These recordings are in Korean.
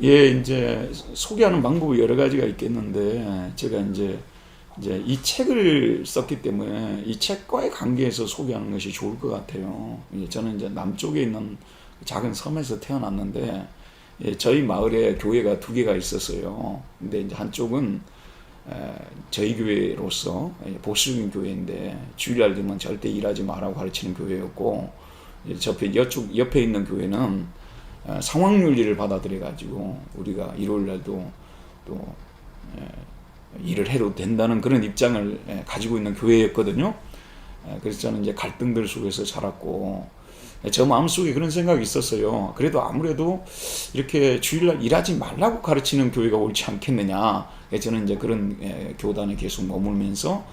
예, 이제 소개하는 방법이 여러 가지가 있겠는데 제가 이제 이 책을 썼기 때문에 이 책과의 관계에서 소개하는 것이 좋을 것 같아요. 예, 저는 이제 남쪽에 있는 작은 섬에서 태어났는데 예, 저희 마을에 교회가 두 개가 있었어요. 근데 이제 한쪽은 저희 교회로서 보수적인 교회인데 주일날 되면 절대 일하지 말라고 가르치는 교회였고, 옆에 있는 교회는 상황윤리를 받아들여 가지고 우리가 일요일 날도 또 일을 해도 된다는 그런 입장을 가지고 있는 교회였거든요. 그래서 저는 이제 갈등들 속에서 자랐고, 저 마음속에 그런 생각이 있었어요. 그래도 아무래도 이렇게 주일날 일하지 말라고 가르치는 교회가 옳지 않겠느냐. 저는 이제 그런 교단에 계속 머물면서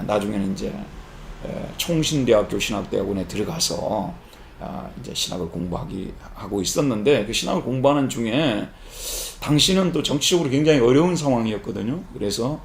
나중에는 이제 총신대학교 신학대학원에 들어가서 이제 신학을 하고 있었는데, 그 신학을 공부하는 중에 당시는 또 정치적으로 굉장히 어려운 상황이었거든요. 그래서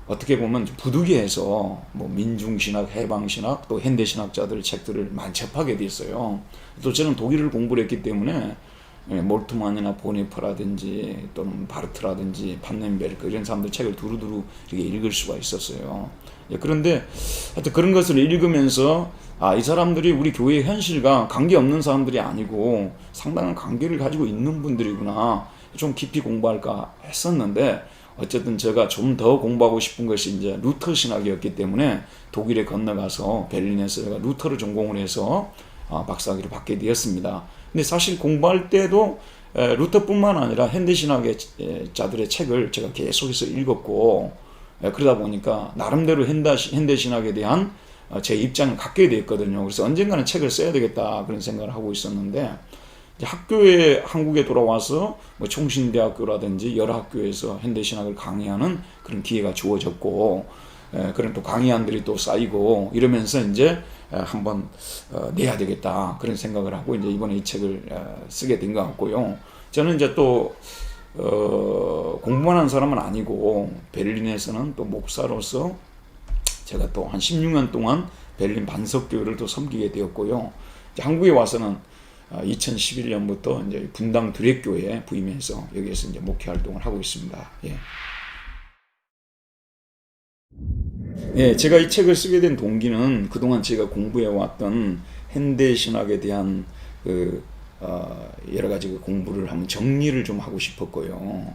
어떻게 보면 부득이해서 뭐 민중신학, 해방신학, 또 현대신학자들 책들을 많이 접하게 됐어요. 또 저는 독일을 공부를 했기 때문에 몰트만이나 보네퍼라든지 또는 바르트라든지 판넨베르크 이런 사람들 책을 두루두루 이렇게 읽을 수가 있었어요. 그런데 하여튼 그런 것을 읽으면서 이 사람들이 우리 교회의 현실과 관계없는 사람들이 아니고 상당한 관계를 가지고 있는 분들이구나, 좀 깊이 공부할까 했었는데, 어쨌든 제가 좀 더 공부하고 싶은 것이 이제 루터 신학이었기 때문에 독일에 건너가서 베를린에서 제가 루터를 전공을 해서 박사학위를 받게 되었습니다. 근데 사실 공부할 때도 루터뿐만 아니라 현대신학의 자들의 책을 제가 계속해서 읽었고, 그러다 보니까 나름대로 현대신학에 대한 제 입장을 갖게 됐거든요. 그래서 언젠가는 책을 써야 되겠다 그런 생각을 하고 있었는데, 학교에 한국에 돌아와서 뭐 총신대학교라든지 여러 학교에서 현대신학을 강의하는 그런 기회가 주어졌고, 그런 또 강의안들이 또 쌓이고 이러면서 이제 한번 내야 되겠다 그런 생각을 하고 이제 이번에 이 책을 쓰게 된 것 같고요. 저는 이제 또 공부만 한 사람은 아니고 베를린에서는 또 목사로서 제가 또 한 16년 동안 베를린 반석교회를 또 섬기게 되었고요. 이제 한국에 와서는 2011년부터 이제 분당 두렛교회에 부임해서 여기에서 이제 목회 활동을 하고 있습니다. 예. 예, 제가 이 책을 쓰게 된 동기는 그동안 제가 공부해왔던 현대 신학에 대한 여러 가지 공부를 한번 정리를 좀 하고 싶었고요.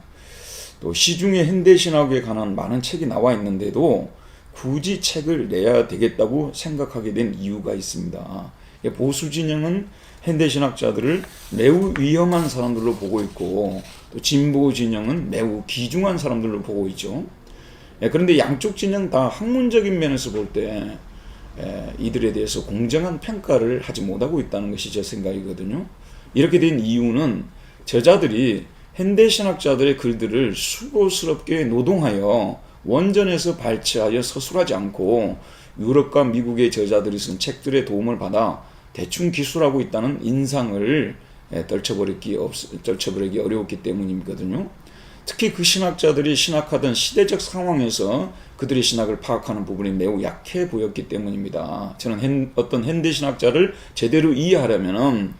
또 시중에 현대 신학에 관한 많은 책이 나와 있는데도 굳이 책을 내야 되겠다고 생각하게 된 이유가 있습니다. 보수 진영은 현대 신학자들을 매우 위험한 사람들로 보고 있고, 또 진보 진영은 매우 귀중한 사람들로 보고 있죠. 그런데 양쪽 진영 다 학문적인 면에서 볼 때 이들에 대해서 공정한 평가를 하지 못하고 있다는 것이 제 생각이거든요. 이렇게 된 이유는 저자들이 현대신학자들의 글들을 수고스럽게 노동하여 원전에서 발췌하여 서술하지 않고 유럽과 미국의 저자들이 쓴 책들의 도움을 받아 대충 기술하고 있다는 인상을 떨쳐버리기 어려웠기 때문이거든요. 특히 그 신학자들이 신학하던 시대적 상황에서 그들의 신학을 파악하는 부분이 매우 약해 보였기 때문입니다. 저는 어떤 현대신학자를 제대로 이해하려면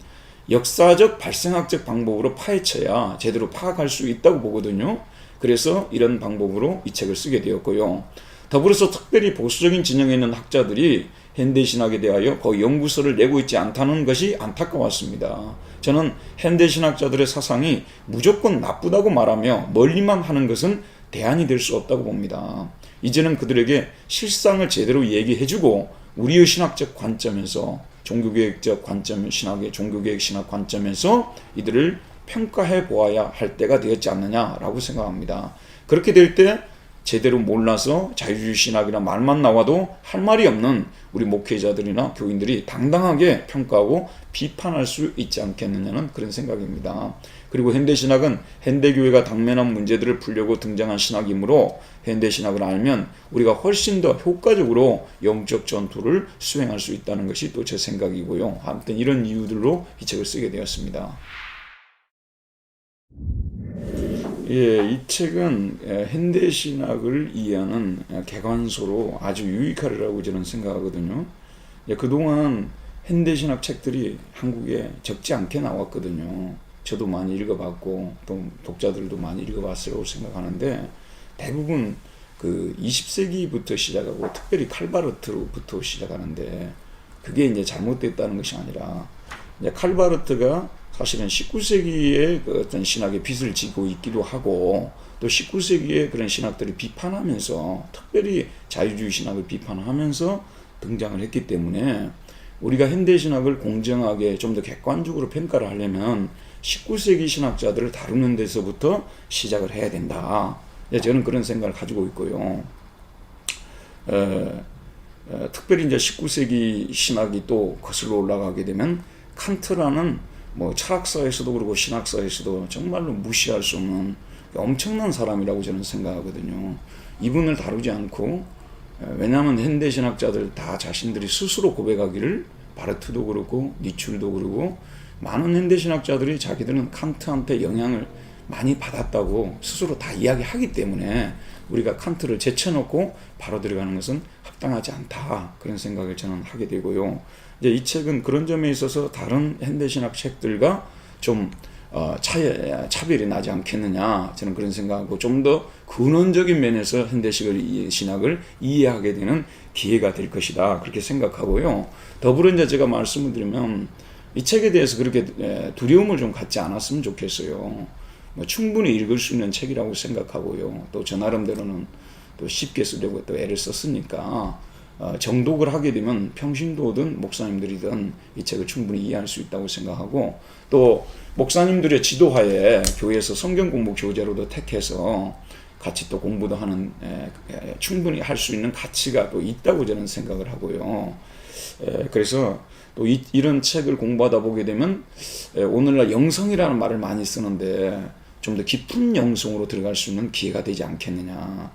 역사적 발생학적 방법으로 파헤쳐야 제대로 파악할 수 있다고 보거든요. 그래서 이런 방법으로 이 책을 쓰게 되었고요. 더불어서 특별히 보수적인 진영에 있는 학자들이 현대신학에 대하여 거의 연구서를 내고 있지 않다는 것이 안타까웠습니다. 저는 현대신학자들의 사상이 무조건 나쁘다고 말하며 멀리만 하는 것은 대안이 될 수 없다고 봅니다. 이제는 그들에게 실상을 제대로 얘기해주고 우리의 신학적 관점에서 종교개혁적 관점, 종교개혁 신학 관점에서 이들을 평가해 보아야 할 때가 되었지 않느냐라고 생각합니다. 그렇게 될 때 제대로 몰라서 자유주의 신학이나 말만 나와도 할 말이 없는 우리 목회자들이나 교인들이 당당하게 평가하고 비판할 수 있지 않겠느냐는 그런 생각입니다. 그리고 현대신학은 현대교회가 당면한 문제들을 풀려고 등장한 신학이므로 현대신학을 알면 우리가 훨씬 더 효과적으로 영적 전투를 수행할 수 있다는 것이 또 제 생각이고요. 아무튼 이런 이유들로 이 책을 쓰게 되었습니다. 예, 이 책은 현대신학을 이해하는 개관소로 아주 유익하리라고 저는 생각하거든요. 그동안 현대신학 책들이 한국에 적지 않게 나왔거든요. 저도 많이 읽어봤고 또 독자들도 많이 읽어봤으라고 생각하는데 대부분 그 20세기부터 시작하고 특별히 칼바르트로부터 시작하는데 그게 이제 잘못됐다는 것이 아니라 이제 칼바르트가 사실은 19세기의 그 어떤 신학의 빚을 지고 있기도 하고 또 19세기의 그런 신학들을 비판하면서 특별히 자유주의 신학을 비판하면서 등장을 했기 때문에 우리가 현대 신학을 공정하게 좀 더 객관적으로 평가를 하려면 19세기 신학자들을 다루는 데서부터 시작을 해야 된다. 저는 그런 생각을 가지고 있고요. 특별히 이제 19세기 신학이 또 거슬러 올라가게 되면 칸트라는 뭐 철학사에서도 그렇고 신학사에서도 정말로 무시할 수 없는 엄청난 사람이라고 저는 생각하거든요. 이분을 다루지 않고 왜냐하면 현대 신학자들 다 자신들이 스스로 고백하기를 바르트도 그렇고 니출도 그렇고 많은 현대 신학자들이 자기들은 칸트한테 영향을 많이 받았다고 스스로 다 이야기하기 때문에 우리가 칸트를 제쳐놓고 바로 들어가는 것은 합당하지 않다. 그런 생각을 저는 하게 되고요. 이제 이 책은 그런 점에 있어서 다른 현대신학 책들과 좀 차별이 나지 않겠느냐. 저는 그런 생각하고 좀 더 근원적인 면에서 현대신학을 이해하게 되는 기회가 될 것이다. 그렇게 생각하고요. 더불어 이제 제가 말씀을 드리면 이 책에 대해서 그렇게 두려움을 좀 갖지 않았으면 좋겠어요. 뭐 충분히 읽을 수 있는 책이라고 생각하고요. 또 저 나름대로는 또 쉽게 쓰려고 또 애를 썼으니까 정독을 하게 되면 평신도든 목사님들이든 이 책을 충분히 이해할 수 있다고 생각하고 또 목사님들의 지도하에 교회에서 성경 공부 교재로도 택해서 같이 또 공부도 하는 충분히 할 수 있는 가치가 또 있다고 저는 생각을 하고요. 그래서 또 이런 책을 공부하다 보게 되면 오늘날 영성이라는 말을 많이 쓰는데 좀 더 깊은 영성으로 들어갈 수 있는 기회가 되지 않겠느냐.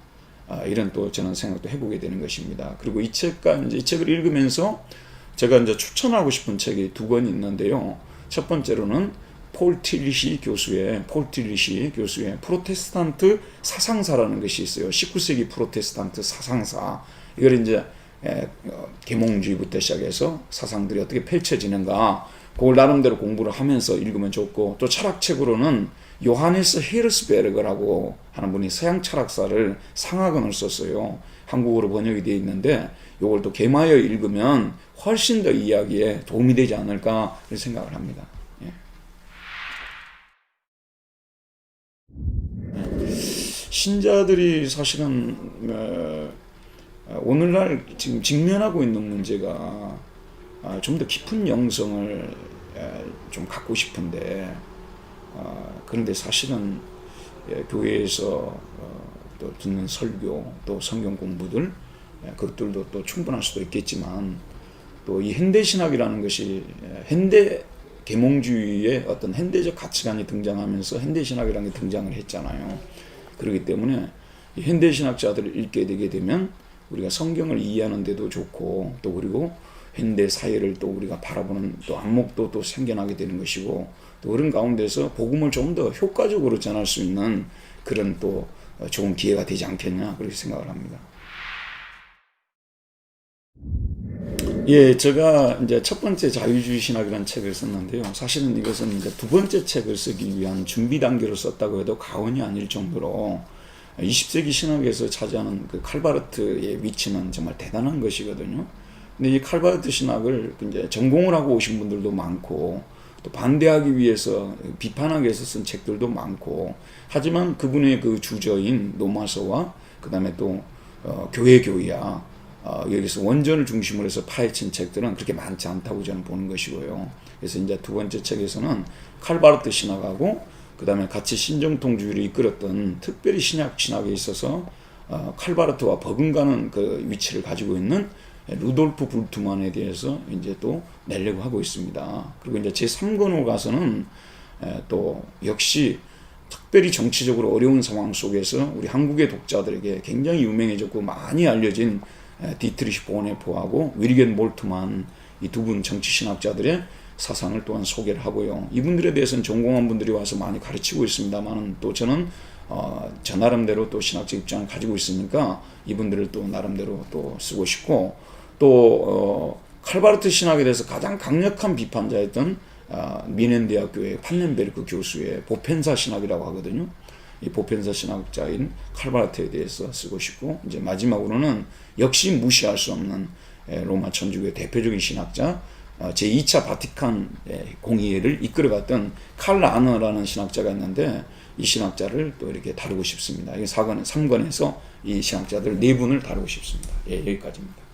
이런 또 저는 생각도 해보게 되는 것입니다. 그리고 이 책을 읽으면서 제가 이제 추천하고 싶은 책이 두 권 있는데요. 첫 번째로는 폴 틸리시 교수의 프로테스탄트 사상사라는 것이 있어요. 19세기 프로테스탄트 사상사. 이걸 이제 계몽주의부터 시작해서 사상들이 어떻게 펼쳐지는가 그걸 나름대로 공부를 하면서 읽으면 좋고 또 철학책으로는 요하네스 헤르스베르그라고 하는 분이 서양 철학사를 상하권을 썼어요. 한국어로 번역이 되어 있는데 이걸 또 개마여 읽으면 훨씬 더 이야기에 도움이 되지 않을까 이렇게 생각을 합니다. 신자들이 사실은 오늘날 지금 직면하고 있는 문제가 좀 더 깊은 영성을 좀 갖고 싶은데 그런데 사실은 교회에서 또 듣는 설교 또 성경 공부들 그것들도 또 충분할 수도 있겠지만 또 이 현대신학이라는 것이 현대 계몽주의의 어떤 현대적 가치관이 등장하면서 현대신학이라는 게 등장을 했잖아요. 그렇기 때문에 현대신학자들을 읽게 되게 되면 우리가 성경을 이해하는 데도 좋고 또 그리고 현대 사회를 또 우리가 바라보는 또 안목도 또 생겨나게 되는 것이고 또 그런 가운데서 복음을 좀 더 효과적으로 전할 수 있는 그런 또 좋은 기회가 되지 않겠냐 그렇게 생각을 합니다. 제가 이제 첫 번째 자유주의 신학이라는 책을 썼는데요. 사실은 이것은 이제 두 번째 책을 쓰기 위한 준비 단계로 썼다고 해도 과언이 아닐 정도로 20세기 신학에서 차지하는 그 칼바르트의 위치는 정말 대단한 것이거든요. 근데 이 칼바르트 신학을 이제 전공을 하고 오신 분들도 많고 또 반대하기 위해서 비판하기 위해서 쓴 책들도 많고 하지만 그분의 그 주저인 노마서와 그 다음에 또 교회야 여기서 원전을 중심으로 해서 파헤친 책들은 그렇게 많지 않다고 저는 보는 것이고요. 그래서 이제 두 번째 책에서는 칼바르트 신학하고 그 다음에 같이 신정통주의를 이끌었던 특별히 신학에 있어서 칼바르트와 버금가는 그 위치를 가지고 있는 루돌프 불트만에 대해서 이제 또 내려고 하고 있습니다. 그리고 이제 제 3권으로 가서는 또 역시 특별히 정치적으로 어려운 상황 속에서 우리 한국의 독자들에게 굉장히 유명해졌고 많이 알려진 디트리히 보네포하고 윌겐 몰트만 이 두 분 정치신학자들의 사상을 또한 소개를 하고요. 이분들에 대해서는 전공한 분들이 와서 많이 가르치고 있습니다만 또 저는 저 나름대로 또 신학적 입장을 가지고 있으니까 이분들을 또 나름대로 또 쓰고 싶고 또 칼바르트 신학에 대해서 가장 강력한 비판자였던 미넨대학교의 판넨베르크 교수의 보펜사 신학이라고 하거든요. 이 보펜사 신학자인 칼바르트에 대해서 쓰고 싶고, 이제 마지막으로는 역시 무시할 수 없는 로마 천주교의 대표적인 신학자, 제2차 바티칸 공의회를 이끌어갔던 칼 라너라는 신학자가 있는데, 이 신학자를 또 이렇게 다루고 싶습니다. 이 3권에서 이 신학자들 4분을 다루고 싶습니다. 예, 여기까지입니다.